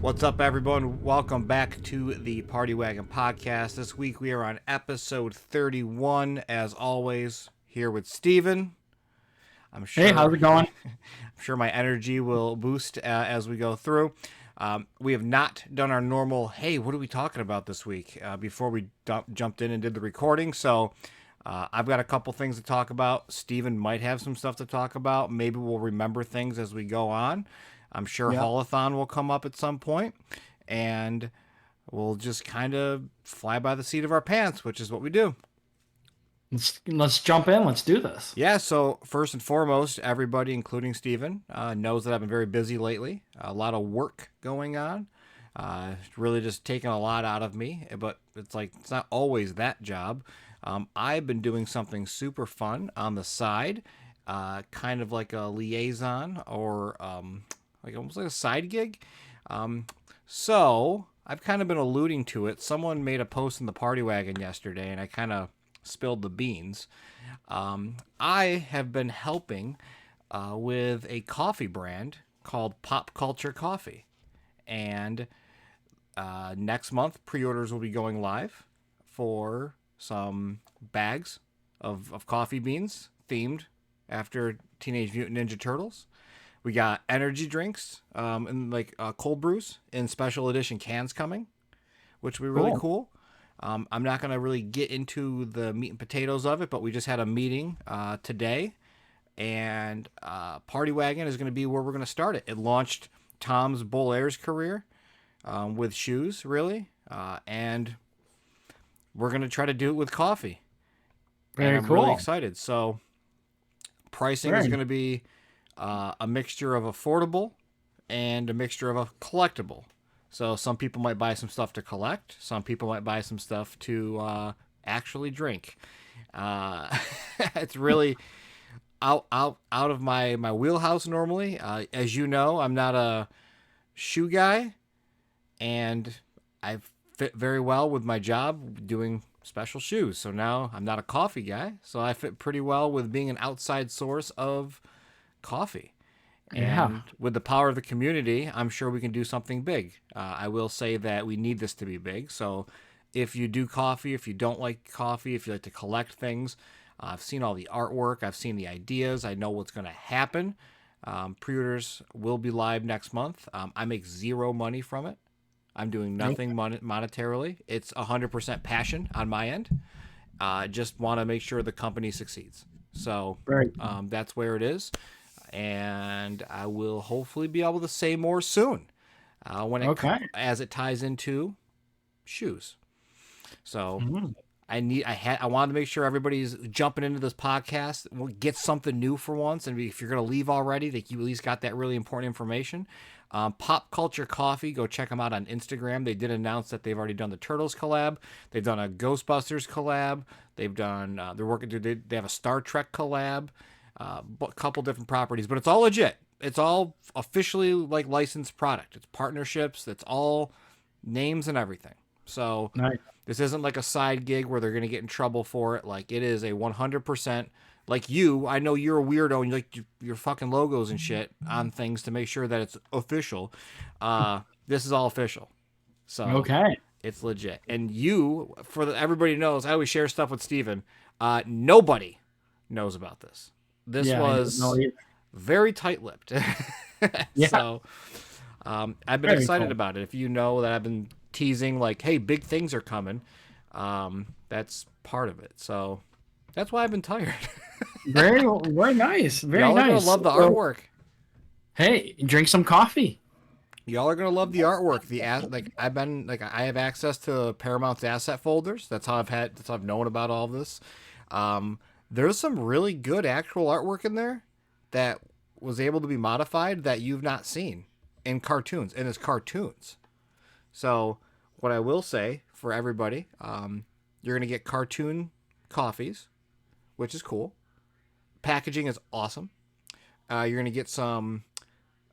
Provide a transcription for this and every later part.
What's up, everyone? Welcome back to the Party Wagon podcast. This week we are on episode 31, as always, here with Steven. I'm sure, Hey, how's it going? I'm sure my energy will boost as we go through. We have not done our normal, hey, what are we talking about this week, before we jumped in and did the recording. So I've got a couple things to talk about. Steven might have some stuff to talk about. Maybe we'll remember things as we go on. I'm sure Yeah, Haulathon will come up at some point, and we'll just kind of fly by the seat of our pants, which is what we do. let's jump in. Let's do this. Yeah, so first and foremost, everybody, including Steven, knows that I've been very busy lately. A lot of work going on. Really just taking a lot out of me, but it's like it's not always that job. I've been doing something super fun on the side, kind of like a liaison or like almost like a side gig. So I've kind of been alluding to it. Someone made a post in the Party Wagon yesterday, and I kind of spilled the beans. I have been helping with a coffee brand called Pop Culture Coffee, and next month pre-orders will be going live for some bags of coffee beans themed after Teenage Mutant Ninja Turtles. We got energy drinks and like cold brews in special edition cans coming, which will be really cool. I'm not going to really get into the meat and potatoes of it, but we just had a meeting today, and Party Wagon is going to be where we're going to start it. It launched Tom's Bolaire's career with shoes, really, and we're going to try to do it with coffee. Very and I'm cool. really excited. So pricing is going to be a mixture of affordable and a mixture of a collectible. So some people might buy some stuff to collect. Some people might buy some stuff to actually drink. It's really out of my wheelhouse normally. As you know, I'm not a shoe guy, and I fit very well with my job doing special shoes. So now I'm not a coffee guy, so I fit pretty well with being an outside source of coffee. Yeah. And with the power of the community, I'm sure we can do something big. I will say that we need this to be big. So if you do coffee, if you don't like coffee, if you like to collect things, I've seen all the artwork, I've seen the ideas, I know what's going to happen. Pre-orders will be live next month. I make zero money from it. I'm doing nothing monetarily. It's 100% passion on my end. Just want to make sure the company succeeds. So that's where it is. And I will hopefully be able to say more soon as it ties into shoes. So I wanted to make sure everybody's jumping into this podcast. We'll get something new for once, and if you're going to leave already, that you at least got that really important information. Pop Culture Coffee, go check them out on Instagram. They did announce that they've already done the Turtles collab. They've done a Ghostbusters collab. They've done they're working. They have a Star Trek collab. A couple different properties, but it's all legit. It's all officially like licensed product. It's partnerships. It's all names and everything. So this isn't like a side gig where they're going to get in trouble for it. Like it is a 100%. Like you, I know you're a weirdo and you like your fucking logos and shit on things to make sure that it's official. This is all official. So it's legit. And you, everybody knows, I always share stuff with Steven. Nobody knows about this. This was very tight-lipped. So I've been excited about it. If you know that I've been teasing like, hey, big things are coming, that's part of it. So that's why I've been tired. Very nice. Very Y'all nice. are going to love the artwork. Hey, drink some coffee. Y'all are going to love the artwork. I have access to Paramount's asset folders. That's how I've known about all this. There's some really good actual artwork in there that was able to be modified that you've not seen in cartoons, and it's cartoons. So what I will say for everybody, you're going to get cartoon coffees, which is cool. Packaging is awesome. You're going to get some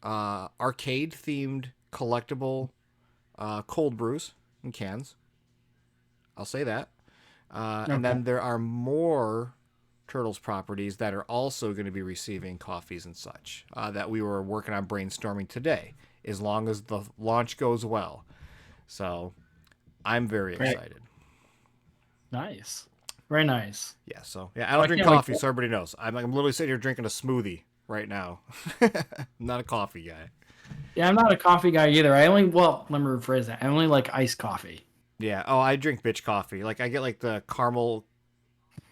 arcade-themed collectible cold brews in cans. I'll say that. And then there are more Turtles properties that are also going to be receiving coffees and such that we were working on brainstorming today, as long as the launch goes well. So I'm very Great. excited. Nice. Very nice. Yeah, so yeah, I don't I drink can't wait. coffee, so everybody knows. I'm literally sitting here drinking a smoothie right now. I'm not a coffee guy. Yeah, I'm not a coffee guy either. Well, let me rephrase that. I only like iced coffee. Yeah. Oh, I drink bitch coffee. Like I get like the caramel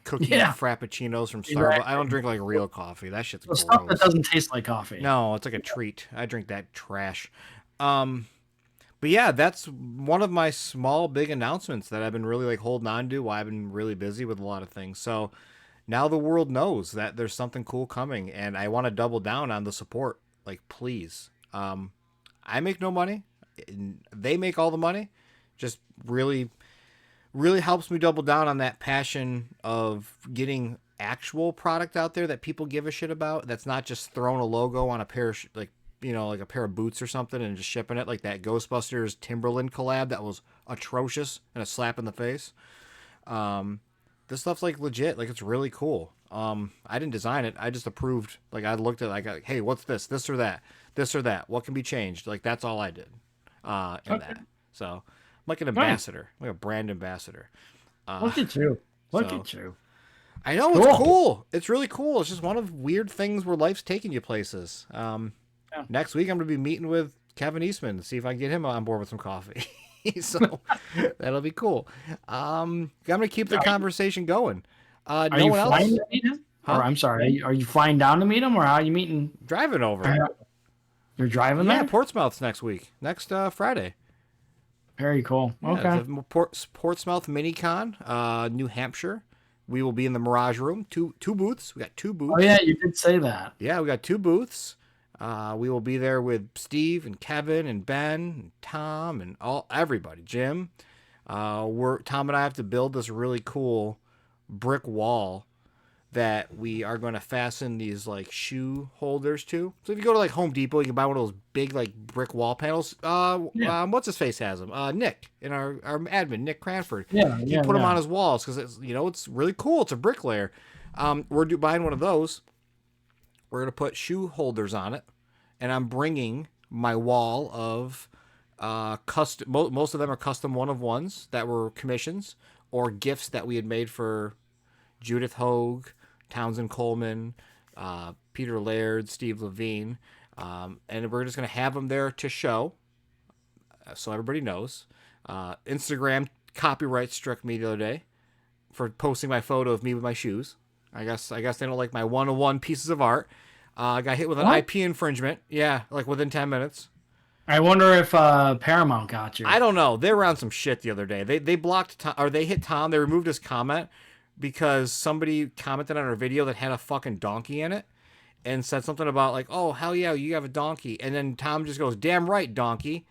cookie Yeah, frappuccinos from Starbucks. I don't exactly. drink like real coffee. That shit's The stuff that gross. doesn't taste like coffee. No, it's like a treat. I drink that trash. Um, but yeah, that's one of my small big announcements that I've been really like holding on to while I've been really busy with a lot of things. So now the world knows that there's something cool coming, and I want to double down on the support. Like, please. I make no money. They make all the money. Just really, really helps me double down on that passion of getting actual product out there that people give a shit about. That's not just throwing a logo on a pair of like like a pair of boots or something and just shipping it, like that Ghostbusters Timberland collab that was atrocious and a slap in the face. This stuff's like legit, like it's really cool. I didn't design it. I just approved. Like I looked at like, hey, what's this or that, this or that? What can be changed? Like that's all I did. In Okay. that. So I'm like an Nice. ambassador, like a brand ambassador. Uh, Look at you. Look so at you. I know it's Cool. cool. It's really cool. It's just one of weird things where life's taking you places. Yeah. Next week I'm gonna be meeting with Kevin Eastman to see if I can get him on board with some coffee. So that'll be cool. I'm gonna keep the Are you, conversation going. are No you one flying else, to meet him? Or huh? I'm sorry, are you flying down to meet him, or how are you meeting? Driving over. Or you're driving Yeah, there? Portsmouth's next week. Next Friday. Very cool. Yeah, Okay. the Portsmouth MiniCon, New Hampshire. We will be in the Mirage Room. Two booths. We got two Oh booths. yeah, you did say that. Yeah, we got two booths. We will be there with Steve and Kevin and Ben and Tom and everybody. Jim. We're Tom and I have to build this really cool brick wall that we are going to fasten these like shoe holders to. So if you go to like Home Depot, you can buy one of those big like brick wall panels. Yeah. What's his face has them? Nick in our admin, Nick Cranford. Yeah. He Yeah. put them on Yeah. his walls because it's really cool. It's a bricklayer. We're buying one of those. We're gonna put shoe holders on it, and I'm bringing my wall of custom. Most of them are custom one of ones that were commissions or gifts that we had made for Judith Hogue, Townsend Coleman, Peter Laird, Steve Levine, and we're just gonna have them there to show, so everybody knows. Instagram copyright struck me the other day for posting my photo of me with my shoes. I guess they don't like my one-on-one pieces of art. I got hit with an What? IP infringement. Yeah, like within 10 minutes. I wonder if Paramount got you. I don't know. They were on some shit the other day. They blocked Tom, or they hit Tom. They removed his comment because somebody commented on our video that had a fucking donkey in it and said something about like, "Oh hell yeah, you have a donkey," and then Tom just goes, "Damn right, donkey."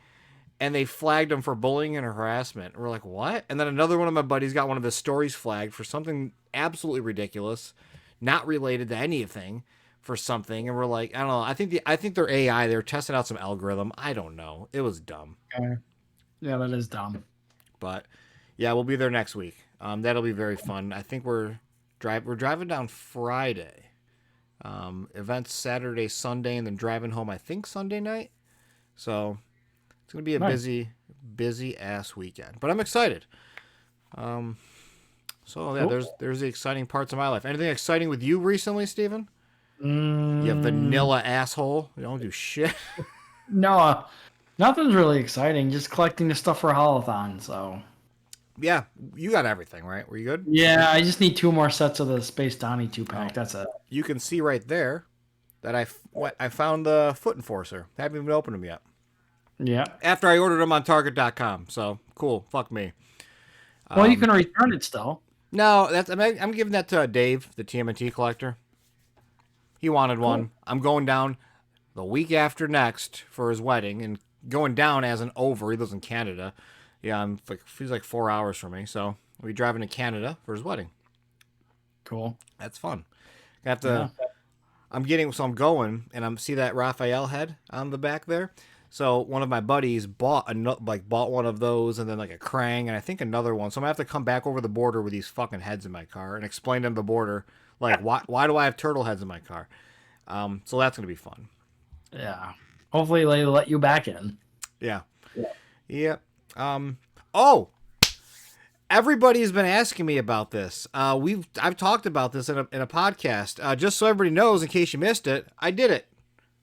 And they flagged him for bullying and harassment. We're like, what? And then another one of my buddies got one of his stories flagged for something absolutely ridiculous, not related to anything, for something. And we're like, I don't know. I think they're AI. They're testing out some algorithm. I don't know. It was dumb, Okay. Yeah, that is dumb. but yeah, we'll be there next week. That'll be very fun. I think we're driving down Friday. Events Saturday, Sunday, and then driving home. I think Sunday night. So it's gonna be a Nice. busy ass weekend, but I'm excited. So yeah, Cool. there's the exciting parts of my life. Anything exciting with you recently, Steven? You Mm, vanilla asshole. You don't do shit. no, nothing's really exciting. Just collecting the stuff for Holothon. So Yeah, you got everything right. Were you good? yeah, I just need two more sets of the Space Donnie two pack. Oh, That's it. you can see right there that I found the Foot Enforcer. Haven't even opened them yet. Yeah. After I ordered them on Target.com. So cool. Fuck me. Well, you can return it still. No, I'm giving that to Dave, the TMNT collector. He wanted Cool. one. I'm going down the week after next for his wedding, and going down as an over. He lives in Canada. Yeah, he's like 4 hours from me, so we'll be driving to Canada for his wedding. Cool. That's fun. I have Yeah. to. I'm going, and I'm see that Raphael head on the back there. So one of my buddies bought one of those, and then like a Krang, and I think another one. So I'm gonna have to come back over the border with these fucking heads in my car and explain to them the border. Like, why do I have turtle heads in my car? So that's gonna be fun. Yeah. Hopefully they let you back in. Yeah. Yep. Oh, everybody's been asking me about this. I've talked about this in a podcast. Just so everybody knows, in case you missed it, I did it.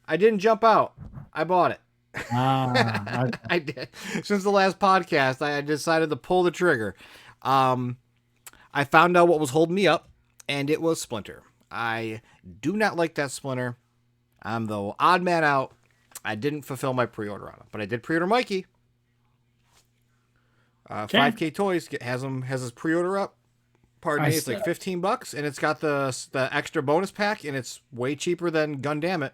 I didn't jump out. I bought it. Okay. I did. Since the last podcast, I decided to pull the trigger. I found out what was holding me up, and it was Splinter. I do not like that Splinter. I'm the odd man out. I didn't fulfill my pre-order on it, but I did pre-order Mikey. 5K Toys has his pre-order up. Pardon me, it's like $15, and it's got the extra bonus pack, and it's way cheaper than Gundam It.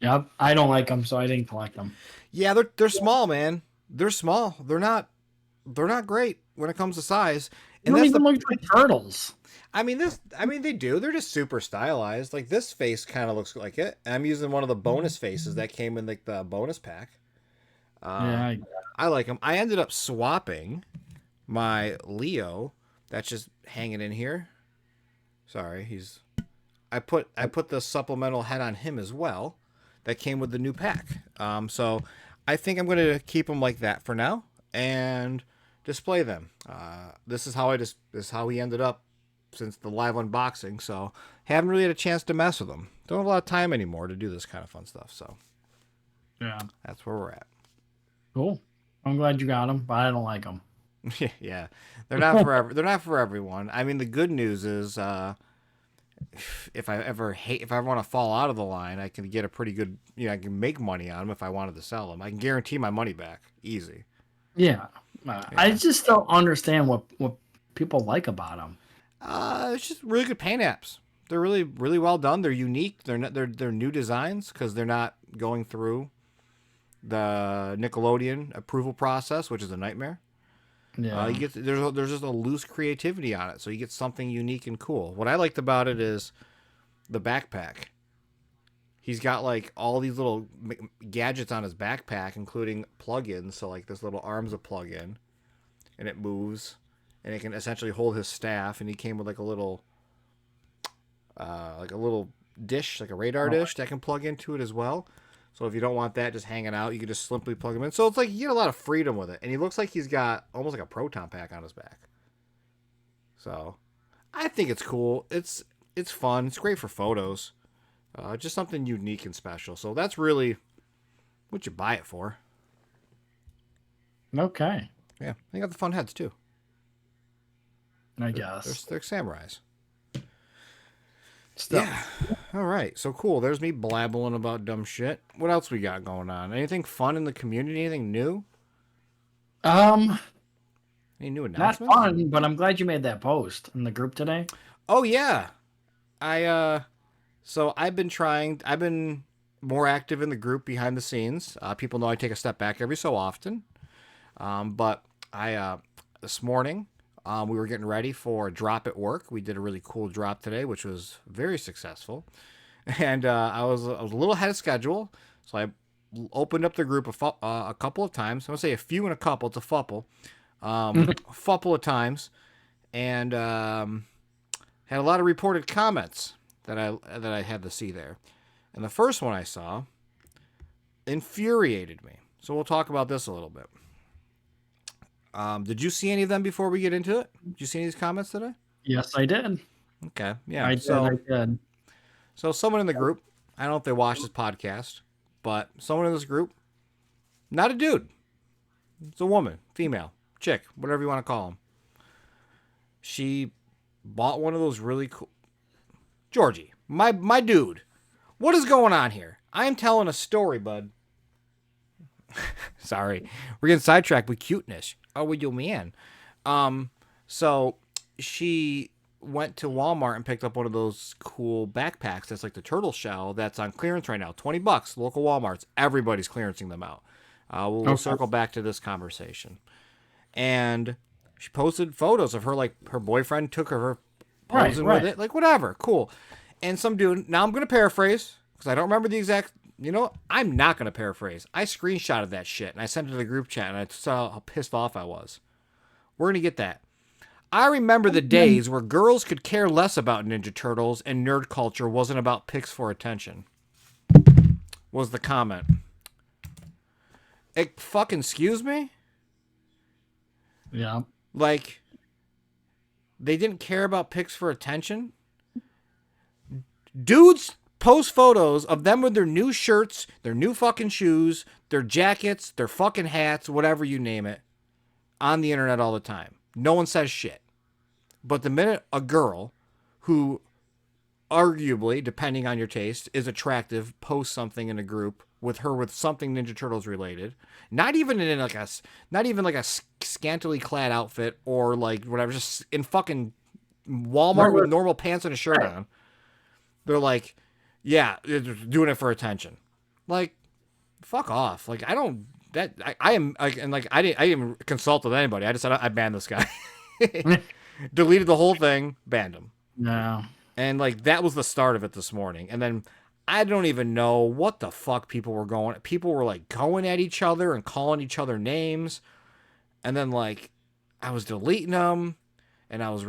Yep. I don't like them, so I didn't collect them. Yeah, they're small, man. They're small. They're not great when it comes to size. They don't even look like turtles. I mean they do. They're just super stylized. Like this face kind of looks like it. And I'm using one of the bonus faces that came in like the bonus pack. Yeah. I like them. I ended up swapping my Leo that's just hanging in here. Sorry, I put the supplemental head on him as well. That came with the new pack. So I think I'm going to keep them like that for now and display them. This is how he ended up since the live unboxing. So haven't really had a chance to mess with them. Don't have a lot of time anymore to do this kind of fun stuff. So Yeah. that's where we're at. Cool. I'm glad you got them, but I don't like them. Yeah, they're not for they're not for everyone. I mean, the good news is if I ever want to fall out of the line, I can get a pretty good, I can make money on them if I wanted to sell them. I can guarantee my money back easy. Yeah. I just don't understand what people like about them. It's just really good paint apps. They're really, really well done. They're unique. They're new designs because they're not going through the Nickelodeon approval process, which is a nightmare. Yeah. There's just a loose creativity on it, so you get something unique and cool. What I liked about it is the backpack. He's got like all these little gadgets on his backpack, including plugins. So like this little arm's a plug-in, and it moves, and it can essentially hold his staff. And he came with like a little dish, like a radar dish that can plug into it as well. So if you don't want that just hanging out, you can just simply plug him in. So it's like you get a lot of freedom with it. And he looks like he's got almost like a proton pack on his back. So I think it's cool. It's fun. It's great for photos. Just something unique and special. So that's really what you buy it for. Okay. Yeah. They got the fun heads too. I guess. They're samurais. Still. Yeah. All right. So cool. There's me blabbling about dumb shit. What else we got going on? Anything fun in the community? Anything new? Any new announcements? Not fun, but I'm glad you made that post in the group today. Oh yeah. So I've been more active in the group behind the scenes. People know I take a step back every so often. But this morning, we were getting ready for a drop at work. We did a really cool drop today, which was very successful. And I was a little ahead of schedule, so I opened up the group a couple of times. I'm gonna say a few and a couple. It's a fupple, fupple of times, and had a lot of reported comments that I had to see there. And the first one I saw infuriated me. So we'll talk about this a little bit. Did you see any of them before we get into it? Did you see any of these comments today? Yes, I did. Okay, yeah. I did. So someone in the group, I don't know if they watch this podcast, but someone in this group, not a dude. It's a woman, female, chick, whatever you want to call them. She bought one of those really cool... Georgie, my dude, what is going on here? I am telling a story, bud. Sorry. We're getting sidetracked with cuteness. Oh, with you, man. So she went to Walmart and picked up one of those cool backpacks that's like the turtle shell that's on clearance right now. $20, local Walmarts. Everybody's clearancing them out. We'll circle back to this conversation. And she posted photos of her, like her boyfriend took her posing with it. Like, whatever. Cool. And some dude, now I'm going to paraphrase because I don't remember the exact... You know, I'm not going to paraphrase. I screenshotted that shit and I sent it to the group chat and I saw how pissed off I was. We're going to get that. I remember the days where girls could care less about Ninja Turtles and nerd culture wasn't about pics for attention. Was the comment. Fucking excuse me? Yeah. Like, they didn't care about pics for attention? Dudes post photos of them with their new shirts, their new fucking shoes, their jackets, their fucking hats, whatever you name it, on the internet all the time. No one says shit. But the minute a girl who arguably, depending on your taste, is attractive, posts something in a group with her with something Ninja Turtles related, not even in like a, not even like a scantily clad outfit or like whatever, just in fucking Walmart with normal pants and a shirt on, they're like, yeah, they're doing it for attention. Like, fuck off. Like, I don't. That I am like, and like I didn't even consult with anybody. I just said I banned this guy. Deleted the whole thing, banned him. No. And like that was the start of it this morning. And then I don't even know what the fuck people were going. People were like going at each other and calling each other names. And then like I was deleting them, and I was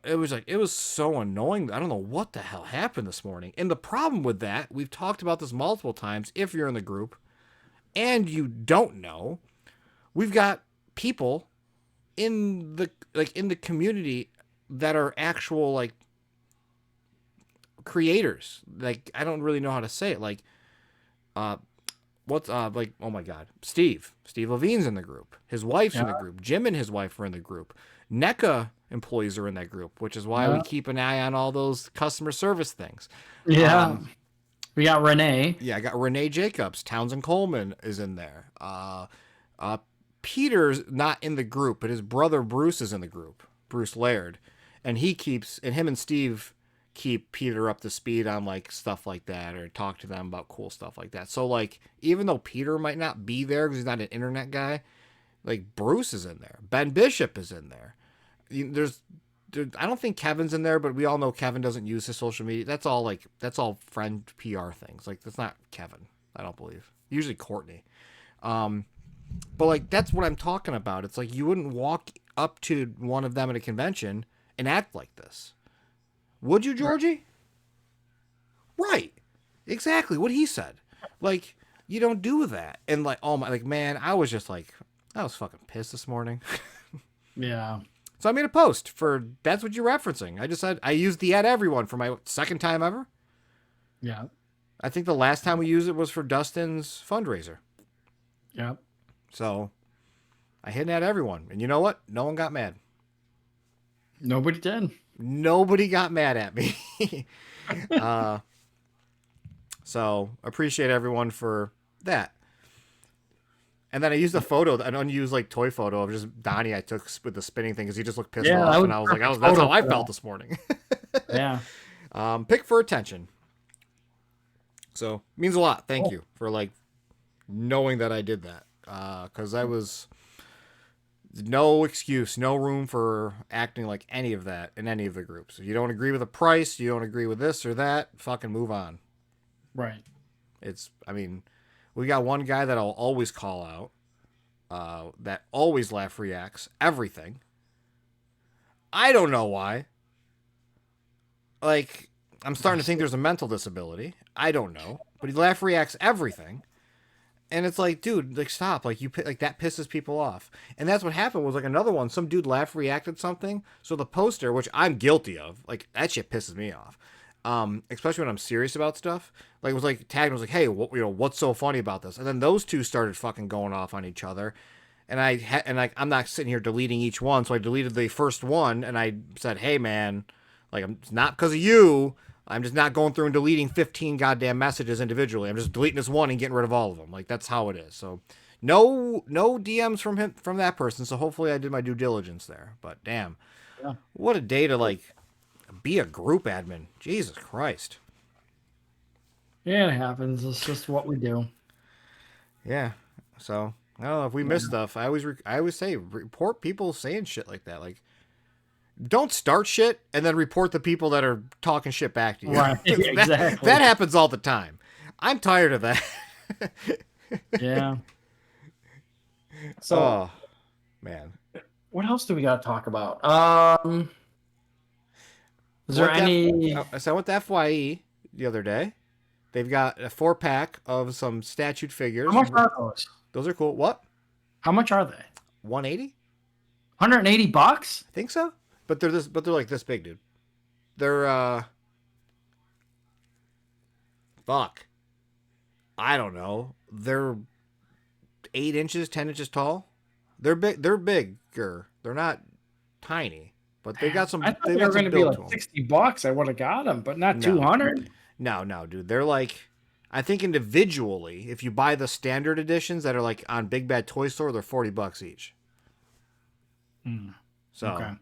it was like it was so annoying. I don't know what the hell happened this morning. And the problem with that, we've talked about this multiple times. If you're in the group and you don't know, we've got people in the community that are actual like creators. Like I don't really know how to say it. Like what's like, oh my god, Steve Levine's in the group, his wife's in the group, Jim and his wife are in the group, NECA employees are in that group, which is why we keep an eye on all those customer service things. We got Renee. I got Renee Jacobs. Townsend Coleman is in there. Peter's not in the group, but his brother Bruce is in the group, Bruce Laird, and him and Steve keep Peter up to speed on like stuff like that, or talk to them about cool stuff like that. So like, even though Peter might not be there because he's not an internet guy, like Bruce is in there. Ben Bishop is in there. I don't think Kevin's in there, but we all know Kevin doesn't use his social media. That's all friend PR things. Like that's not Kevin, I don't believe. Usually Courtney. But like that's what I'm talking about. It's like you wouldn't walk up to one of them at a convention and act like this. Would you, Georgie? Right. Exactly what he said. Like, you don't do that. And like, oh my, like, man, I was fucking pissed this morning. Yeah. So I made a post for, that's what you're referencing. I just said, I used the at everyone for my second time ever. Yeah. I think the last time we used it was for Dustin's fundraiser. Yeah. So I hit at everyone. And you know what? No one got mad. Nobody did. Nobody got mad at me. So appreciate everyone for that. And then I used a photo, an unused like toy photo of just Donnie I took with the spinning thing because he just looked pissed off, and I was like, that's how I felt this morning. Yeah. Pick for attention. So means a lot. Thank you for like knowing that I did that, because I was no excuse, no room for acting like any of that in any of the groups. If you don't agree with the price, you don't agree with this or that, fucking move on. Right. We got one guy that I'll always call out, that always laugh reacts everything. I don't know why. Like, I'm starting to think there's a mental disability. I don't know, but he laugh reacts everything. And it's like, dude, like stop. Like like that pisses people off. And that's what happened was like another one. Some dude laugh reacted something. So the poster, which I'm guilty of, like that shit pisses me off. Especially when I'm serious about stuff. Like it was like tagged. Was like, hey, what's so funny about this? And then those two started fucking going off on each other. And I'm not sitting here deleting each one. So I deleted the first one and I said, hey man, like it's not because of you. I'm just not going through and deleting 15 goddamn messages individually. I'm just deleting this one and getting rid of all of them. Like that's how it is. So no DMs from that person. So hopefully I did my due diligence there. But damn, what a day to like be a group admin. Jesus Christ. Yeah, it happens. It's just what we do. Yeah. So I don't know if we miss stuff. I always say report people saying shit like that. Like, don't start shit and then report the people that are talking shit back to you. Right. Exactly. That happens all the time. I'm tired of that. Yeah. So, oh, man. what else do we got to talk about? Is there What that? any? So I went to FYE the other day. They've got a 4-pack of some statued How figures. much are those? Those are cool. What? How much are they? 180? $180? I think so. But they're this. But they're like this big, dude. They're fuck. I don't know. They're 8 inches, 10 inches tall. They're big. They're bigger. They're not tiny, but they've got I some. thought They've they were got going some to be build like to them. $60. I would have got them, but not No, 200. no, dude. They're like. I think individually, if you buy the standard editions that are like on Big Bad Toy Store, they're $40 each. Hmm. So, Okay.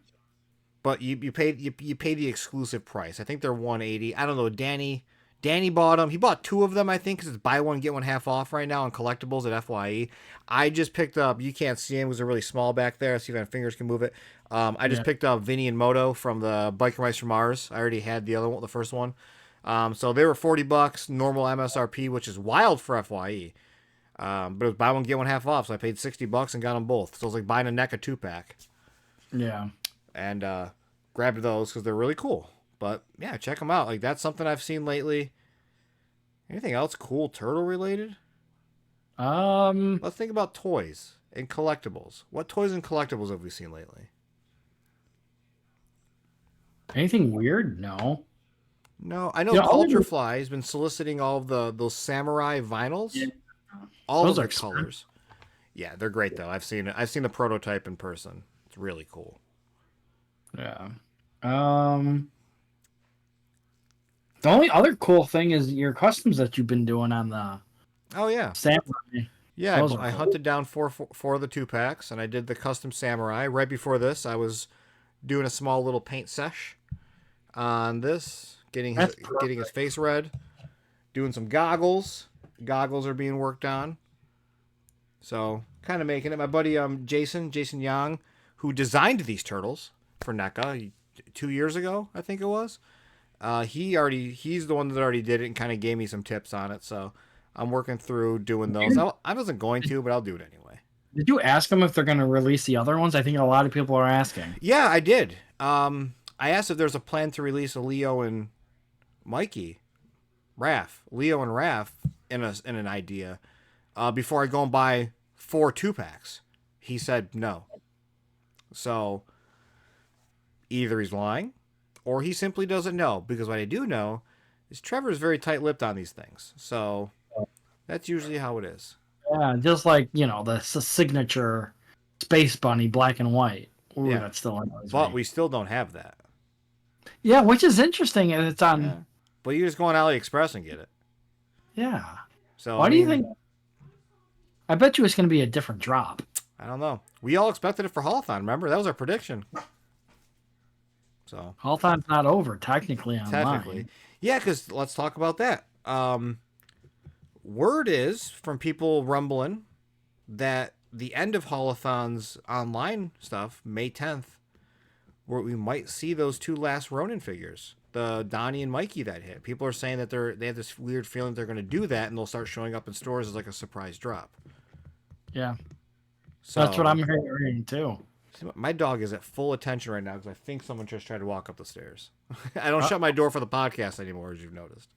but you pay the exclusive price. I think they're 180. I don't know. Danny bought them. He bought two of them. I think because it's buy one get one half off right now on collectibles at Fye. I just picked up. You can't see him because they're really small back there. See if my fingers can move it. I just Yeah. picked up Vinny and Moto from the Biker Mice from Mars. I already had the other one, the first one. So they were $40 normal MSRP, which is wild for Fye. But it was buy one get one half off, so I paid $60 and got them both. So it was like buying a NECA 2-pack. Yeah. And grabbed those because they're really cool. But yeah, check them out. Like that's something I've seen lately. Anything else cool turtle related? Um, Let's think about toys and collectibles. What toys and collectibles have we seen lately? Anything weird? No. No, I know You know, Culture Fly has been soliciting all of those samurai yeah, vinyls, all those of are the expensive. colors. Yeah, they're great though. I've seen it. I've seen the prototype in person. It's really cool. Yeah. Um, the only other cool thing is your customs that you've been doing on the Oh yeah, samurai. yeah. Those are I cool. hunted down four of the 2-packs, and I did the custom samurai. Right before this, I was doing a small little paint sesh on this, That's getting his perfect. face red, doing some goggles. Goggles are being worked on, so kind of making it. My buddy Jason Young, who designed these turtles for NECA 2 years ago, I think it was. He's the one that already did it and kind of gave me some tips on it. So I'm working through doing those. I wasn't going to, but I'll do it anyway. Did you ask them if they're going to release the other ones? I think a lot of people are asking. Yeah, I did. I asked if there's a plan to release a Leo and Mikey, Leo and Raph in an idea before I go and buy 4 2-packs. He said no. So either he's lying or he simply doesn't know. Because what I do know is Trevor is very tight lipped on these things. So that's usually how it is. Yeah, just like, the signature Space Bunny black and white. Ooh, Yeah. that still annoys But me. we still don't have that. Yeah, which is interesting. And it's on. Yeah. But you just go on AliExpress and get it. Yeah. So, I Why do you mean, think? I bet you it's going to be a different drop. I don't know. We all expected it for Holothon, remember? That was our prediction. So, All time's not over, technically technically. online. Yeah, because let's talk about that. Word is from people rumbling that the end of Holothon's online stuff, May 10th, where we might see those two last Ronin figures, the Donnie and Mikey that hit. People are saying that they have this weird feeling they're going to do that and they'll start showing up in stores as like a surprise drop. Yeah, that's what So I'm hearing too. my dog is at full attention right now because I think someone just tried to walk up the stairs. I don't Uh, shut my door for the podcast anymore, as you've noticed.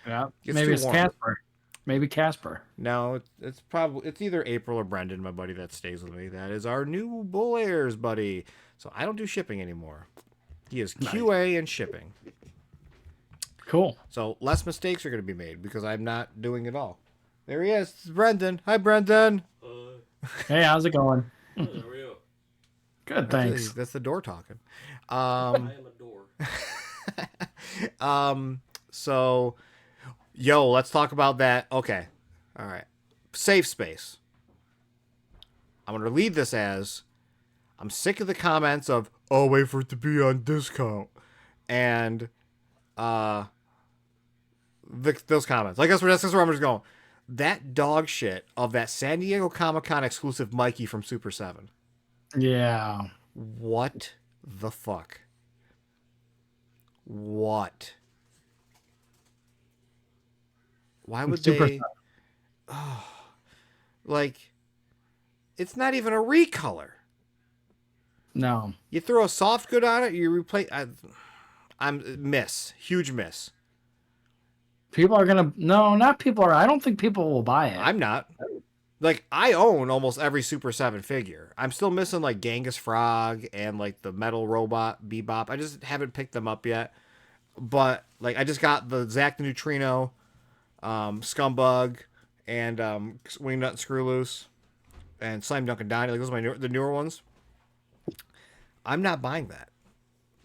yeah, It's maybe too it's warm. Casper. Maybe Casper. No, it's probably it's either April or Brendan, my buddy that stays with me. That is our new Bull Airs buddy. So I don't do shipping anymore. He is Nice. QA and shipping. Cool. So less mistakes are going to be made because I'm not doing it all. There he is. It's Brendan. Hi, Brendan. Hey, how's it going? How are you? Good, thanks. That's the door talking. I am a door. So, yo, let's talk about that. Okay. All right. Safe space. I'm going to lead this as I'm sick of the comments of, oh, wait for it to be on discount. And those comments. Like, that's where I'm just going. That dog shit of that San Diego Comic-Con exclusive Mikey from Super 7. Yeah. What the fuck? What? Why would Super. they? Like, it's not even a recolor. No. You throw a soft good on it, you replace. Huge miss. People are gonna no, not people are. I don't think people will buy it. I'm not. Like, I own almost every Super 7 figure. I'm still missing, like, Genghis Frog and, like, the metal robot Bebop. I just haven't picked them up yet. But, like, I just got the Zack the Neutrino, Scumbug, and Wingnut and Screw Loose, and Slam Dunk and Donnie. Like, those are the newer ones. I'm not buying that.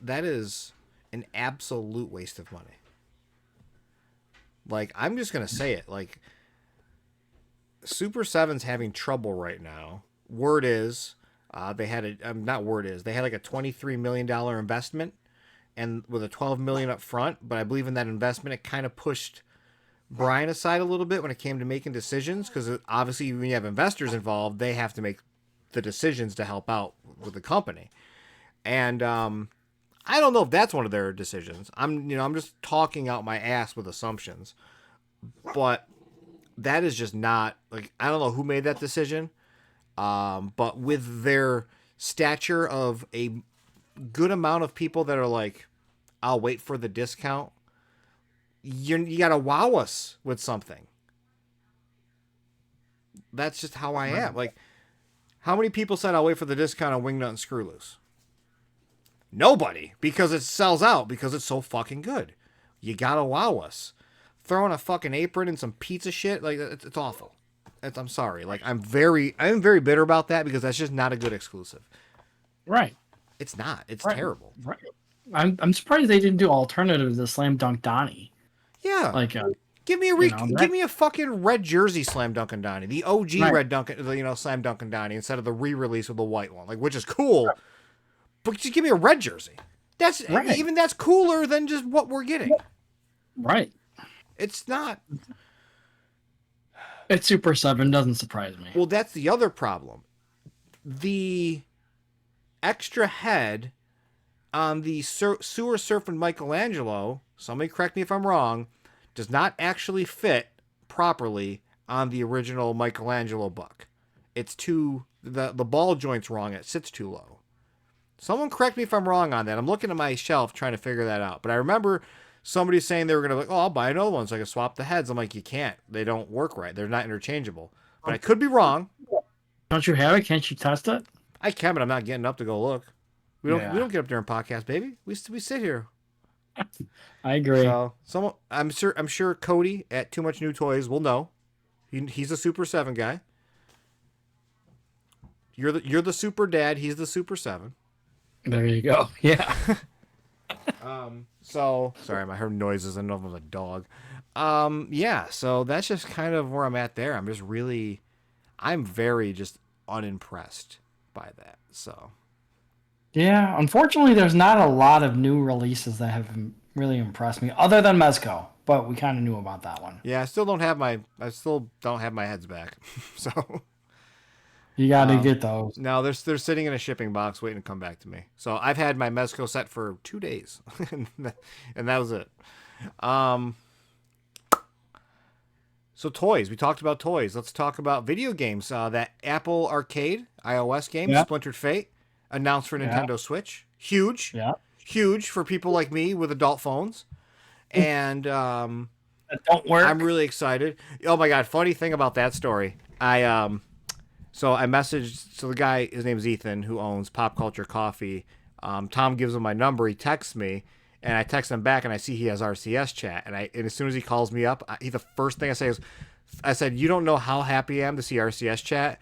That is an absolute waste of money. Like, I'm just going to say it. Like, Super 7's having trouble right now. Word is, they had they had like a $23 million investment, and with a $12 million up front. But I believe in that investment, it kind of pushed Brian aside a little bit when it came to making decisions, because obviously when you have investors involved, they have to make the decisions to help out with the company. And I don't know if that's one of their decisions. I'm just talking out my ass with assumptions, but that is just not, like, I don't know who made that decision. But with their stature of a good amount of people that are like, I'll wait for the discount, you gotta wow us with something. That's just how I am. Like, how many people said I'll wait for the discount on Wingnut and Screw Loose? Nobody, because it sells out because it's so fucking good. You gotta wow us. Throwing a fucking apron and some pizza shit, like, it's awful. I'm sorry. Like, I'm very bitter about that, because that's just not a good exclusive. Right. It's not. It's Right. terrible. Right. I'm surprised they didn't do alternatives to Slam Dunk Donnie. Yeah. Like, give me a fucking red jersey Slam Dunk and Donnie, the OG right. red Dunk, Slam Dunk and Donnie, instead of the re-release with the white one, like, which is cool. But just give me a red jersey. That's right. Even that's cooler than just what we're getting. Right. It's not. It's Super 7, doesn't surprise me. Well, that's the other problem. The extra head on the Sewer Surfing Michelangelo, somebody correct me if I'm wrong, does not actually fit properly on the original Michelangelo buck. It's the ball joint's wrong. It sits too low. Someone correct me if I'm wrong on that. I'm looking at my shelf trying to figure that out. But I remember somebody saying they were going to, like, oh, I'll buy another one so I can swap the heads. I'm like, you can't. They don't work right. They're not interchangeable. But I could be wrong. Don't you have it? Can't you test it? I can, but I'm not getting up to go look. We don't get up during podcast, baby. We sit here. I agree. So I'm sure Cody at Too Much New Toys will know. He's a Super 7 guy. You're the Super Dad. He's the Super 7. There you go. Yeah. So sorry, I heard noises. I know if it was a dog. Yeah. So that's just kind of where I'm at there. I'm very just unimpressed by that. So. Yeah. Unfortunately, there's not a lot of new releases that have really impressed me, other than Mezco. But we kind of knew about that one. Yeah, I still don't have my heads back. So. You got to get those. No, they're sitting in a shipping box waiting to come back to me. So I've had my Mezco set for 2 days, and that was it. So toys. We talked about toys. Let's talk about video games. That Apple Arcade iOS game, Splintered Fate, announced for Nintendo Switch. Huge. Yeah. Huge for people like me with adult phones. And that don't work. I'm really excited. Oh my God. Funny thing about that story. So I messaged, the guy, his name's Ethan, who owns Pop Culture Coffee. Tom gives him my number. He texts me, and I text him back, and I see he has RCS chat. And as soon as he calls me up, the first thing I say is, I said, you don't know how happy I am to see RCS chat.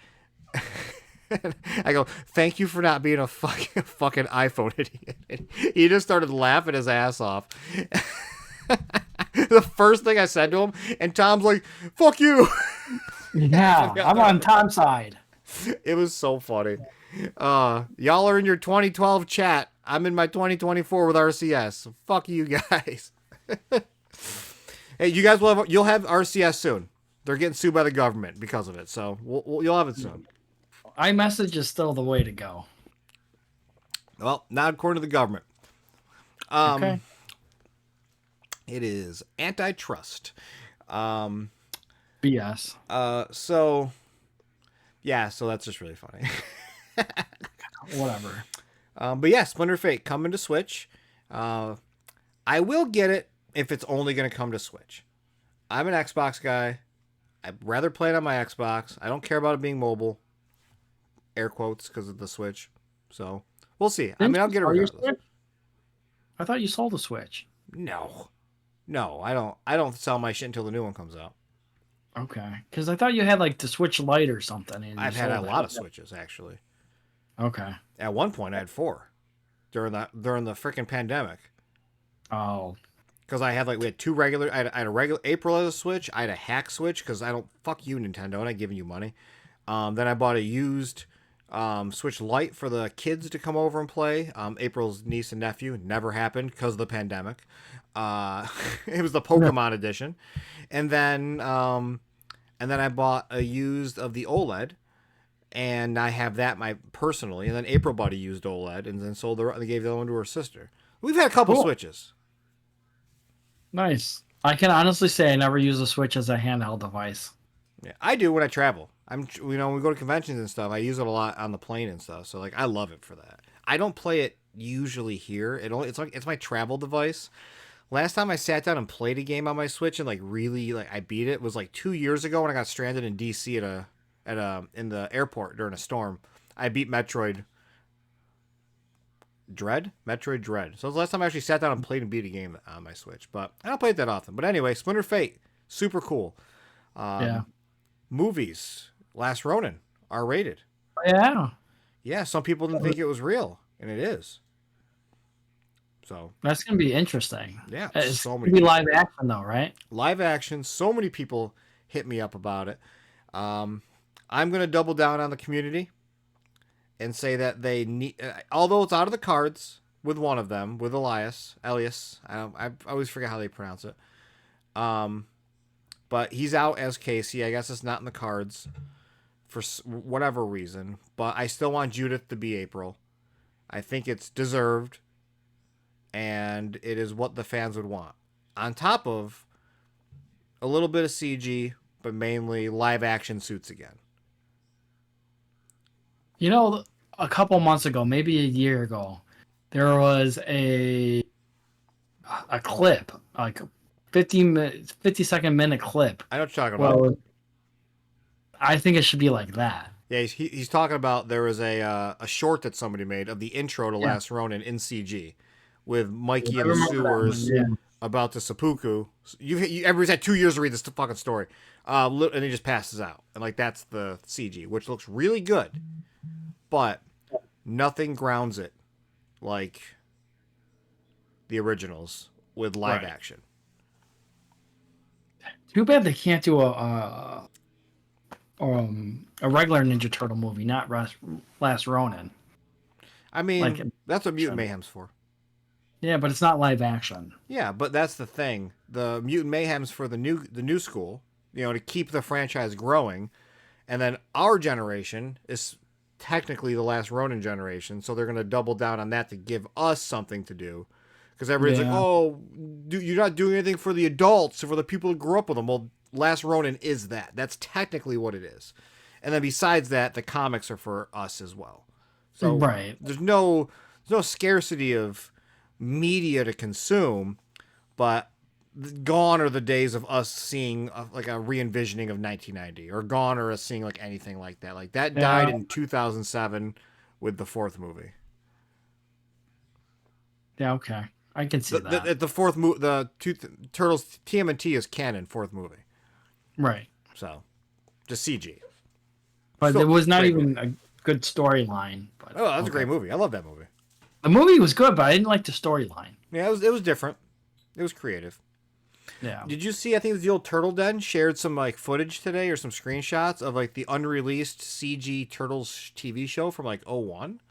I go, thank you for not being a fucking iPhone idiot. He just started laughing his ass off. The first thing I said to him, and Tom's like, fuck you. Yeah, I'm on Tom's side. It was so funny. Y'all are in your 2012 chat. I'm in my 2024 with RCS. So fuck you guys. Hey, you guys you'll have RCS soon. They're getting sued by the government because of it. So you'll have it soon. iMessage is still the way to go. Well, not according to the government. Okay. It is antitrust. BS. So that's just really funny. Whatever. But yeah, Splinter Fate coming to Switch. Uh, I will get it if it's only going to come to Switch. I'm an Xbox guy. I'd rather play it on my Xbox. I don't care about it being mobile. Air quotes because of the Switch. So we'll see. I Didn't mean, I'll you get it sell your regardless. Switch? I thought you sold a Switch. No, no, I don't. I don't sell my shit until the new one comes out. Okay, because I thought you had like the Switch Lite or something, and you I've had a sold lot it. of Switches actually. Okay. At one point, I had 4 during the freaking pandemic. Oh, Because we had 2 regular. I had a regular April as a Switch. I had a hack Switch because I don't fuck you Nintendo. I'm not giving you money. Then I bought a used Switch Lite for the kids to come over and play. April's niece and nephew. Never happened because of the pandemic. It was the Pokemon edition, and then I bought a used of the OLED, and I have that personally. And then April bought a used OLED, and then sold they gave the other one to her sister. We've had a couple cool. Switches. Nice. I can honestly say I never use a Switch as a handheld device. Yeah, I do when I travel. When we go to conventions and stuff, I use it a lot on the plane and stuff. So I love it for that. I don't play it usually here. It's my travel device. Last time I sat down and played a game on my Switch and really I beat it was 2 years ago when I got stranded in DC in the airport during a storm. I beat Metroid Dread. So it was the last time I actually sat down and played and beat a game on my Switch. But I don't play it that often. But anyway, Splinter Fate, super cool. Yeah. Movies, Last Ronin, R-rated. Yeah. Yeah, some people didn't think it was real, and it is. So That's gonna be interesting. yeah, It's so gonna many be people. live action though, right? Live action. So many people hit me up about it. I'm gonna double down on the community and say that they need, although it's out of the cards with one of them, with Elias. I always forget how they pronounce it. But he's out as Casey. I guess it's not in the cards for whatever reason. But I still want Judith to be April. I think it's deserved, and it is what the fans would want. On top of a little bit of CG, but mainly live action suits again. You know, a couple months ago, maybe a year ago, there was a clip, like 50-second minute clip. I know what you're talking about. Well, I think it should be like that. Yeah, he's talking about there was a short that somebody made of the intro to Last Ronin in CG with Mikey in the sewers about the seppuku. Everybody's had 2 years to read this fucking story, and he just passes out, and that's the CG, which looks really good, but nothing grounds it like the originals with live action. Too bad they can't do a regular Ninja Turtle movie, not Last Ronin. I mean, that's what Mutant Mayhem's for. Yeah, but it's not live action. Yeah, but that's the thing. The Mutant Mayhem's for the new school, to keep the franchise growing, and then our generation is technically the Last Ronin generation, so they're going to double down on that to give us something to do. Because everybody's like, oh, you're not doing anything for the adults or for the people who grew up with them. Well, Last Ronin is that. That's technically what it is. And then besides that, the comics are for us as well. So there's no scarcity of media to consume, but gone are the days of us seeing a re-envisioning of 1990, or gone are us seeing anything like that. That died in 2007 with the 4th movie. Yeah, okay. I can see that. The 4th movie, the Turtles TMNT is canon 4th movie. Right. So, just CG. But there was not even a good storyline. Oh, that was a great movie. I love that movie. The movie was good, but I didn't like the storyline. Yeah, it was different. It was creative. Yeah. Did you see, I think it was the old Turtle Den shared some footage today, or some screenshots of the unreleased CG Turtles TV show from 2001?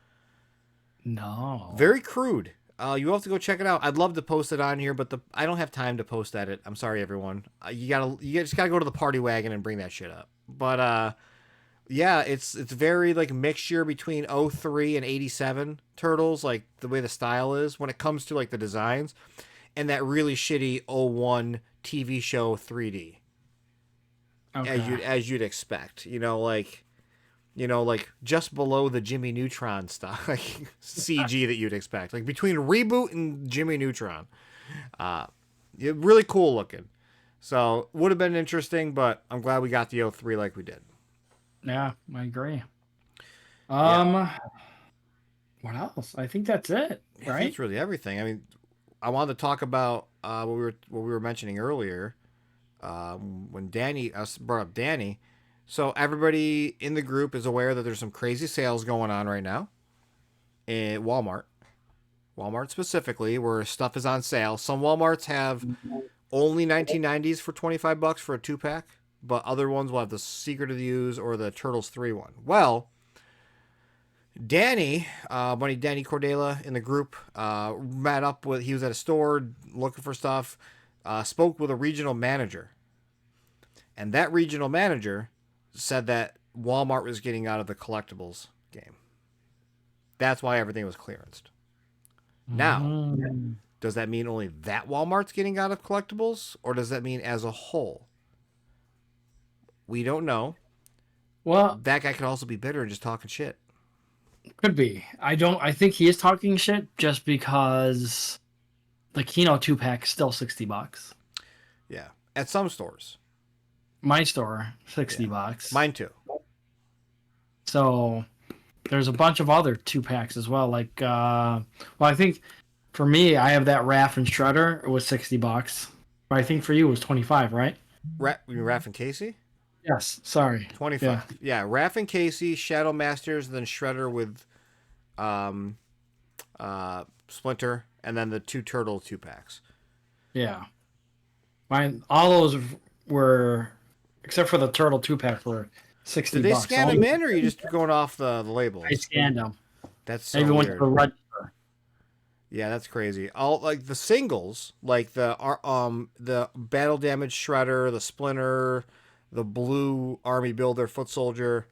No. Very crude. You have to go check it out. I'd love to post it on here, but I don't have time to post edit. I'm sorry, everyone. You just gotta go to the party wagon and bring that shit up. But yeah, it's very mixture between 03 and 87 Turtles, the way the style is when it comes to the designs, and that really shitty 01 TV show 3D. Okay. As you'd expect, like just below the Jimmy Neutron stuff, like CG that you'd expect, like between Reboot and Jimmy Neutron. Really cool looking. So would have been interesting, but I'm glad we got the O3 like we did. Yeah, I agree. Yeah. What else? I think that's it, I think right? it's really everything. I mean, I wanted to talk about what we were mentioning earlier when Danny brought up Danny. So everybody in the group is aware that there's some crazy sales going on right now in Walmart specifically, where stuff is on sale. Some Walmarts have only 1990s for $25 for a 2-pack, but other ones will have the Secret of the Ooze or the Turtles 3 one. Well, Danny, buddy Danny Cordela in the group, met up with, he was at a store looking for stuff, spoke with a regional manager. And that regional manager said that Walmart was getting out of the collectibles game. That's why everything was clearanced. Now, does that mean only that Walmart's getting out of collectibles, or does that mean as a whole? We don't know. Well, That guy could also be bitter and just talking shit. could be. I think he is talking shit just because the Kino 2-pack is still $60. Yeah. At some stores. My store, $60. Mine too. So there's a bunch of other 2-packs as well. Like, I think for me, I have that Raff and Shredder. It was $60. But I think for you it was 25, right? You mean Raph and Casey? Yes. Sorry. 25. Yeah, Raph and Casey, Shadow Masters, then Shredder with Splinter, and then the 2 Turtle 2-packs. Yeah. Mine. All those were, except for the Turtle 2-pack, were $60. Did they scan them in, or are you just going off the labels? I scanned them. That's so Maybe went to weird. the register. Yeah, that's crazy. All like the singles, like the battle damage Shredder, the Splinter, the blue Army Builder Foot Soldier.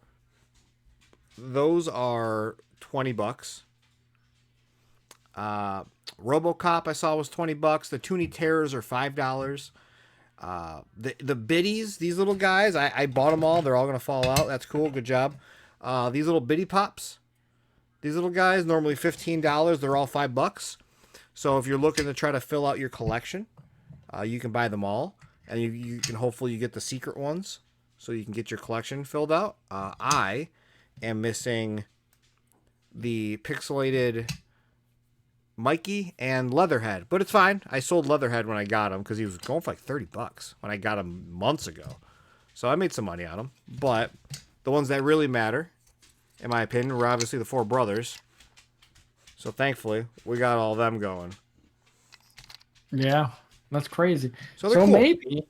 Those are $20. RoboCop I saw was $20. The Toonie Terrors are $5. The biddies, these little guys, I bought them all. They're all gonna fall out. That's cool. Good job. These little biddy pops. These little guys, normally $15. They're all $5. So if you're looking to try to fill out your collection, you can buy them all, and you can hopefully get the secret ones, so you can get your collection filled out. I am missing the pixelated Mikey and Leatherhead, but it's fine. I sold Leatherhead when I got him because he was going for like $30 when I got him months ago. So I made some money on him. But the ones that really matter, in my opinion, were obviously the 4 brothers. So thankfully, we got all of them going. Yeah, that's crazy. So they're cool. Maybe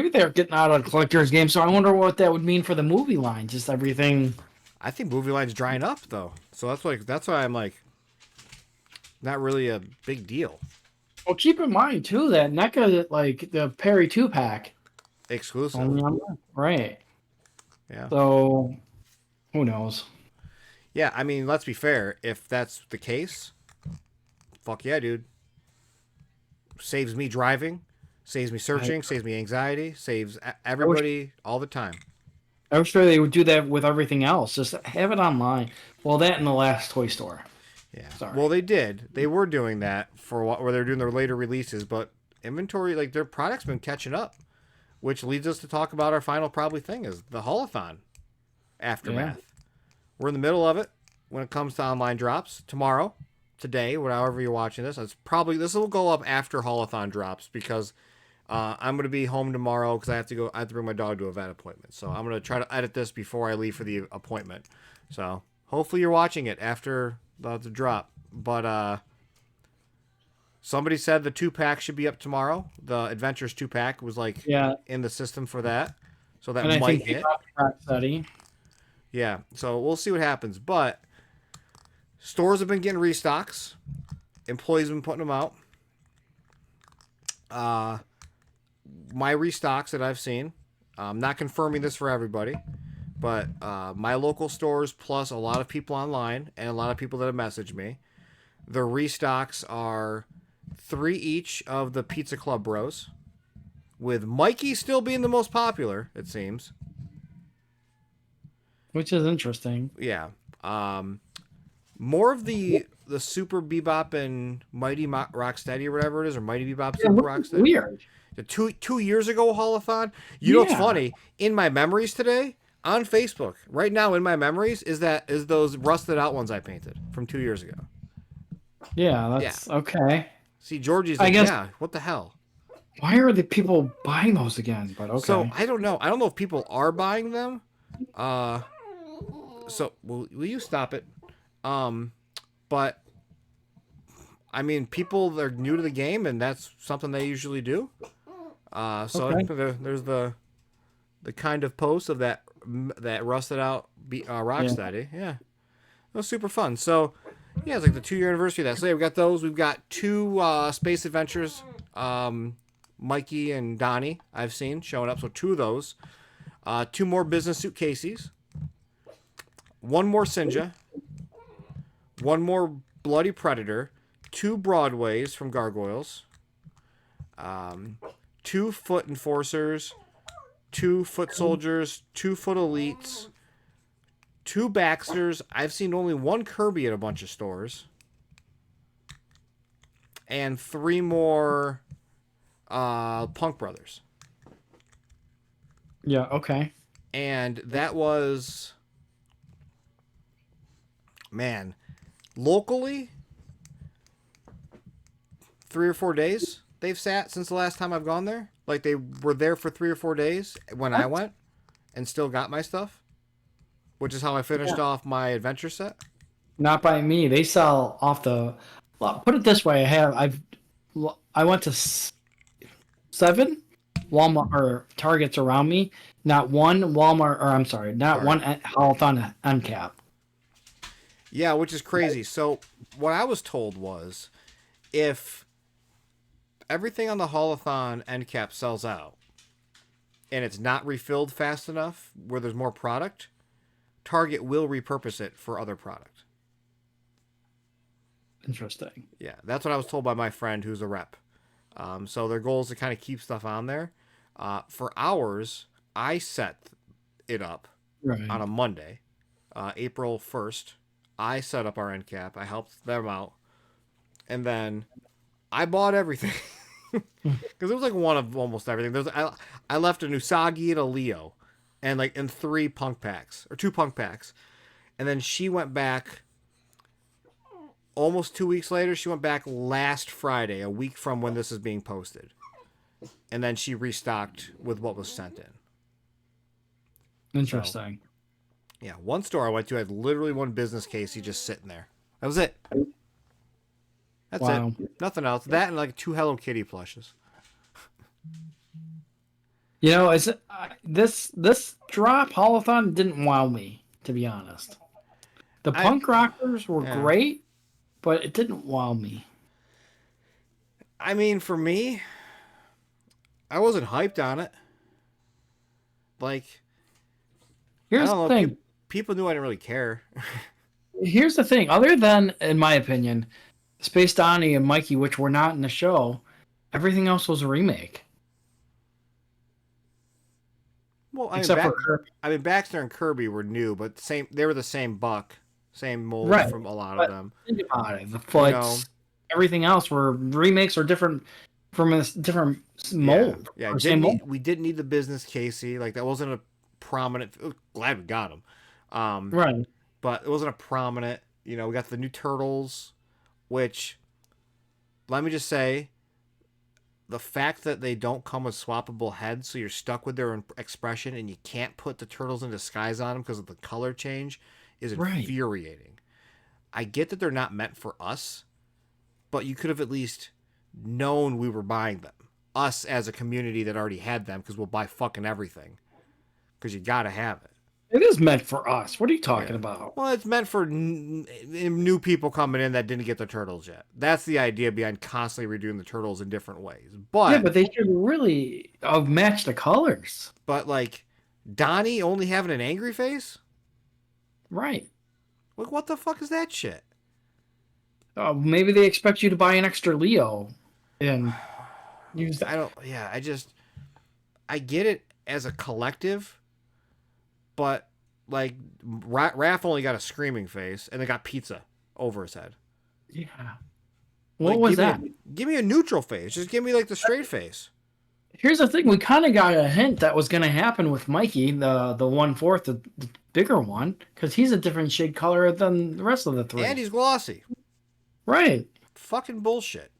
they're getting out of the collector's game. So I wonder what that would mean for the movie line. Just everything. I think movie line's drying up though, so that's why I'm like, not really a big deal. Well, keep in mind too that NECA, like the Perry 2-pack, Exclusive, right? Yeah. So who knows? Yeah, I mean, let's be fair. If that's the case, fuck yeah, dude. Saves me driving, saves me searching, saves me anxiety, saves everybody all the time. I'm sure they would do that with everything else. Just have it online. Well, that in the last toy store. Yeah. Sorry. Well, they did. They were doing that for a while, where they're doing their later releases, but inventory, like their product's been catching up, which leads us to talk about our final probably thing is the Haulathon aftermath. Yeah. We're in the middle of it when it comes to online drops. Tomorrow, today, however you're watching this, this will go up after Haulathon drops because I'm going to be home tomorrow because I have to bring my dog to a vet appointment. So I'm going to try to edit this before I leave for the appointment. So hopefully you're watching it after the drop. But somebody said the 2-pack should be up tomorrow. The Adventures 2-pack was in the system for that. So that and might hit. Study. Yeah, so we'll see what happens. But stores have been getting restocks. Employees have been putting them out. My restocks that I've seen, I'm not confirming this for everybody, but my local stores plus a lot of people online and a lot of people that have messaged me, the restocks are 3 each of the Pizza Club Bros, with Mikey still being the most popular, it seems. which is interesting. Yeah. More of the Super Bebop and Mighty Rocksteady or whatever it is, or Mighty Bebop Yeah, Super which is Rocksteady. weird. The 2 years ago holothon. You know what's Yeah, funny? In my memories today on Facebook, right now in my memories is those rusted out ones I painted from 2 years ago. yeah, Yeah. that's okay. See, Georgie's I like, guess yeah, what the hell? why are the people buying those again? But So okay. I don't know. I don't know if people are buying them. Uh, so will you stop it? Um, but I mean, people are new to the game, and that's something they usually do. So Okay. there's the kind of post of that rusted out Yeah. Rocksteady. Yeah, it was super fun. So yeah, it's like the 2 year anniversary of that. So yeah, we got those. We've got two space adventures. Mikey and Donnie I've seen showing up. So two of those. Two more business suit Caseys. One more Sinja. One more Bloody Predator. Two Broadways from Gargoyles. Two Foot Enforcers. Two Foot Soldiers. Two Foot Elites. Two Baxters. I've seen only one Kirby at a bunch of stores. And three more Punk Brothers. Yeah. Okay. And that was, man, locally, 3 or 4 days they've sat since the last time I've gone there. Like they were there for 3 or 4 days when I What? went and still got my stuff, which is how I finished Yeah. off my adventure set. Not by me. They sell off the. Well, put it this way: I went to 7 Walmart or Targets around me. Not one Walmart, or I'm sorry, not one Target. Holothon end cap. Yeah, which is crazy. So what I was told was if everything on the Holothon end cap sells out and it's not refilled fast enough where there's more product, Target will repurpose it for other product. Interesting. Yeah, that's what I was told by my friend who's a rep. So their goal is to kind of keep stuff on there. For ours, I set it up Right. on a Monday, April 1st. I set up our end cap. I helped them out. And then I bought everything. Because it was like one of almost everything. I left an Usagi and a Leo. And three punk packs. Or two punk packs. And then she went back almost 2 weeks later. She went back last Friday, a week from when this is being posted. And then she restocked with what was sent in. Interesting. Yeah, one store I went to had literally one business case. He just sitting there. That was it. That's Wow. it. Nothing else. That and like two Hello Kitty plushes. You know, this drop Holothon didn't wow me, to be honest. The punk rockers were Yeah. great, but it didn't wow me. I mean, for me, I wasn't hyped on it. Like, I Here's don't the know. thing. People knew I didn't really care. Here's the thing. Other than, in my opinion, Space Donnie and Mikey, which were not in the show, everything else was a remake. Well, Except for Kirby. Baxter and Kirby were new, but same. They were the same buck, same mold Right. from a lot But of them. think about it. The Foots, know. everything else were remakes or different from a different mold. Yeah. Or same mold. We didn't need the business Casey. Like that wasn't a prominent. Glad we got him. Right. But it wasn't a prominent. We got the new Turtles, which, let me just say, the fact that they don't come with swappable heads, so you're stuck with their expression and you can't put the Turtles in disguise on them because of the color change, is infuriating. I get that they're not meant for us, but you could have at least known we were buying them. Us as a community that already had them, because we'll buy fucking everything. Because you gotta have it. It is meant for us. What are you talking about? Well, it's meant for new people coming in that didn't get the Turtles yet. That's the idea behind constantly redoing the Turtles in different ways. But Yeah, but they should really have matched the colors. But like Donnie only having an angry face? Right. Like what the fuck is that shit? Maybe they expect you to buy an extra Leo and use that. I get it as a collective, but like Raph only got a screaming face, and they got pizza over his head. Yeah. Like, What was that? Give me a neutral face. Just give me like the straight face. Here's the thing: we kind of got a hint that was going to happen with Mikey, the 1/4, the bigger one, because he's a different shade color than the rest of the three. And he's glossy. Right. Fucking bullshit.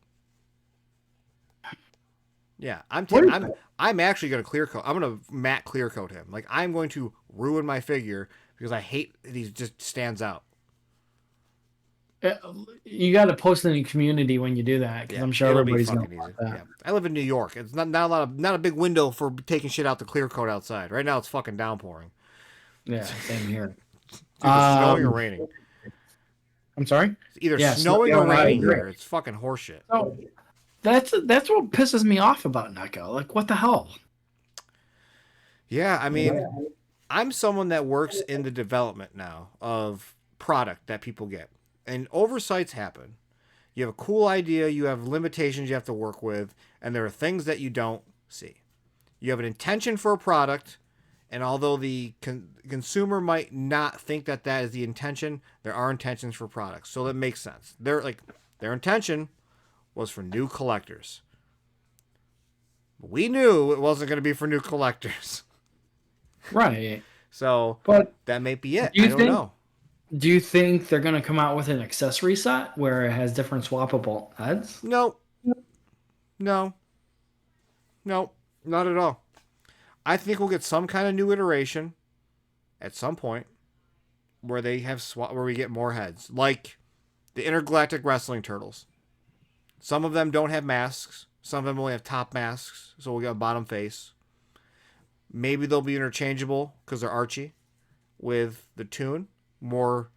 Yeah, What is I'm actually gonna clear coat. I'm gonna matte clear coat him. Like, I'm going to ruin my figure because I hate that he just stands out. You got to post in the community when you do that, because Yeah, I'm sure it'll be everybody's going fucking to want easy. that. Yeah, I live in New York. It's not a big window for taking shit out the clear coat outside. Right now, it's fucking downpouring. Yeah, same here. It's either snowing or raining. I'm sorry? It's either Yeah, snowing or I raining agree. here. It's fucking horseshit. So that's what pisses me off about NECA. Like, what the hell? Yeah, I mean, I'm someone that works in the development now of product that people get. And oversights happen. You have a cool idea, you have limitations you have to work with, and there are things that you don't see. You have an intention for a product, and although the consumer might not think that is the intention, there are intentions for products. So that makes sense. Their intention was for new collectors. We knew it wasn't going to be for new collectors. Right. So But that may be it. do you I don't think know. do you think they're going to come out with an accessory set where it has different swappable heads? No. No. No. Not at all. I think we'll get some kind of new iteration at some point where they have where we get more heads, like the Intergalactic Wrestling Turtles. Some of them don't have masks. Some of them only have top masks, so we'll get a bottom face. Maybe they'll be interchangeable because they're Archie with the Toon. More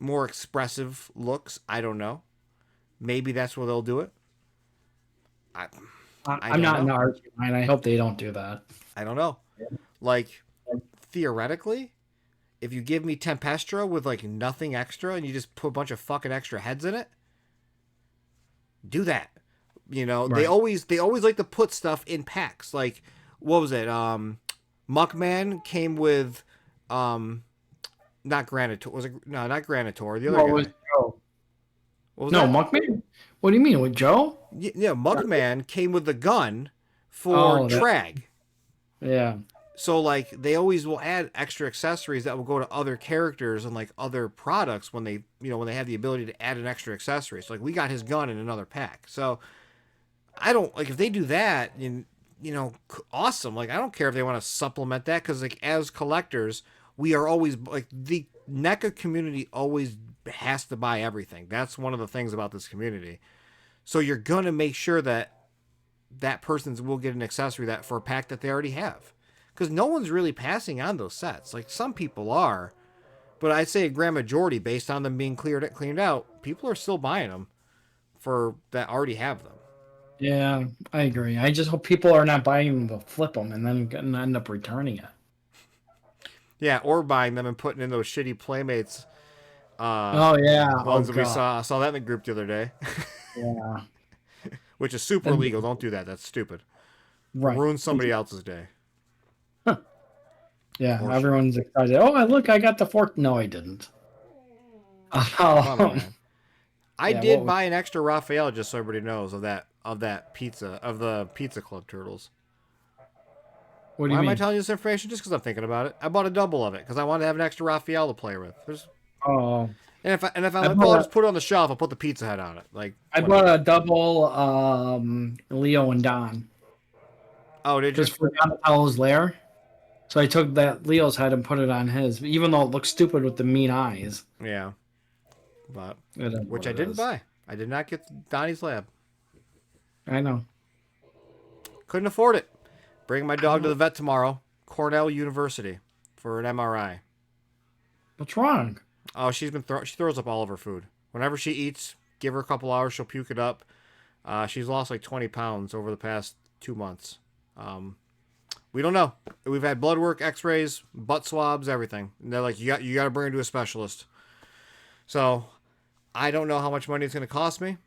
expressive looks. I don't know. Maybe that's where they'll do it. I I'm don't not in know. the Archie line. I hope they don't do that. I don't know. Like, theoretically, if you give me Tempestra with like nothing extra and you just put a bunch of fucking extra heads in it, do that. You know, Right. they always like to put stuff in packs. Like, what was it? Muckman came with not Granitor. Was it no, not Granitor, the other What guy. was Joe? What was No, that? Muckman? What do you mean with Joe? Yeah, Muckman came with the gun for Oh, Trag. Yeah. So, like, they always will add extra accessories that will go to other characters and, like, other products when they have the ability to add an extra accessory. So, like, we got his gun in another pack. So, I don't, like, if they do that, awesome. Like, I don't care if they want to supplement that because, like, as collectors, we are always, like, the NECA community always has to buy everything. That's one of the things about this community. So, you're going to make sure that person will get an accessory that for a pack that they already have. Because no one's really passing on those sets. Like, some people are, but I'd say a grand majority, based on them being cleaned out, people are still buying them for that already have them. Yeah, I agree. I just hope people are not buying them to flip them and then gonna end up returning it. Yeah, or buying them and putting in those shitty Playmates Oh yeah. ones Oh that we god. saw. I saw that in the group the other day, Yeah. which is super illegal. Don't do that. That's stupid. Right. Ruin somebody else's day. Yeah. Horseshit. Everyone's excited. Oh, look! I got the fourth. No, I didn't. Come on, man. I Yeah, did what buy an extra Raphael, just so everybody knows, of the Pizza Club Turtles. What do Why you am I mean? telling you this information? Just because I'm thinking about it. I bought a double of it because I wanted to have an extra Raphael to play with. Oh, And if I'm I like, bought oh, I'll a- just put it on the shelf, I'll put the pizza head on it. Like, I whatever. bought a double Leo and Don Oh, did you? just for Donatello's lair. So I took that Leo's head and put it on his, even though it looks stupid with the mean eyes. Yeah, but It is which what I it didn't is. buy. I did not get Donnie's Lab. I know. Couldn't afford it. Bringing my dog to the vet tomorrow. Cornell University for an MRI. What's wrong? Oh, she throws up all of her food. Whenever she eats, give her a couple hours, she'll puke it up. She's lost like 20 pounds over the past 2 months. We don't know. We've had blood work, X-rays, butt swabs, everything. And they're like, you got to bring her to a specialist. So I don't know how much money it's going to cost me.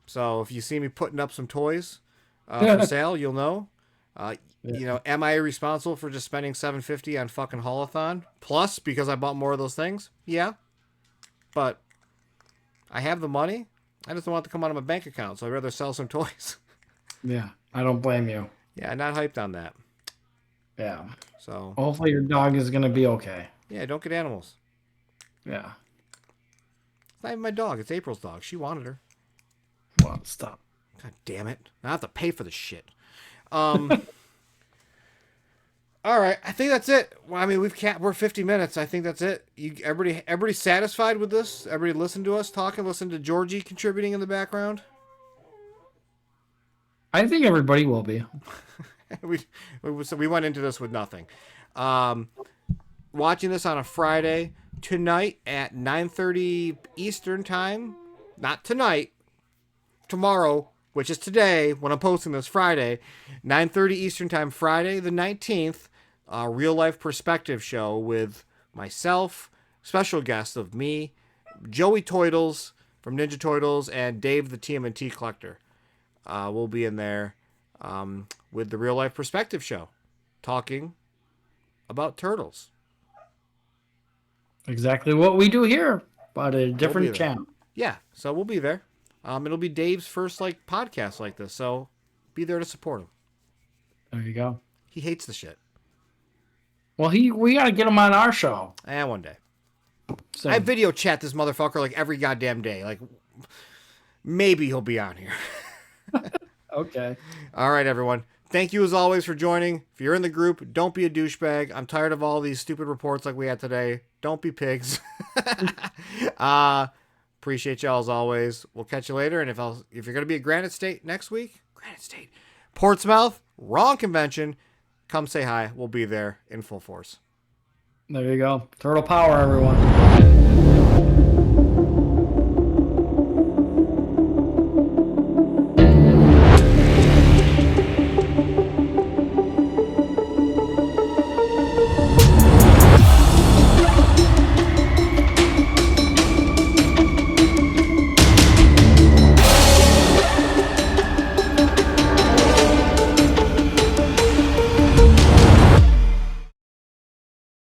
So if you see me putting up some toys for sale, you'll know. You know, am I responsible for just spending $750 on fucking Holothon plus because I bought more of those things? Yeah, but I have the money. I just don't want it to come out of my bank account, so I'd rather sell some toys. Yeah, I don't blame you. Yeah, not hyped on that. Yeah. So Hopefully your dog is gonna be okay. yeah, don't get animals. Yeah. It's not even my dog. It's April's dog. She wanted her. Well, stop. God damn it! I have to pay for this shit. All right, I think that's it. Well, I mean, we're 50 minutes. I think that's it. Everybody satisfied with this? Everybody listen to us talking. Listen to Georgie contributing in the background. I think everybody will be. we went into this with nothing. Watching this on a Friday tonight at 9:30 Eastern time. Not tonight. Tomorrow, which is today when I'm posting this Friday, 9:30 Eastern time, Friday the 19th. Real life perspective show with myself, special guest of me, Joey Toidles from Ninja Toidles, and Dave the TMNT Collector. We'll be in there with the real life perspective show, talking about turtles. Exactly what we do here, but a different channel. Yeah, so we'll be there. It'll be Dave's first podcast like this, so be there to support him. There you go. He hates the shit. Well, we gotta get him on our show. And one day. So, I video chat this motherfucker like every goddamn day. Like, maybe he'll be on here. okay. All right, everyone. Thank you as always for joining. If you're in the group, don't be a douchebag. I'm tired of all these stupid reports like we had today. Don't be pigs. Appreciate y'all as always. We'll catch you later. And if you're going to be at Granite State next week, Granite State, Portsmouth, wrong convention, come say hi. We'll be there in full force. There you go. Turtle power, everyone.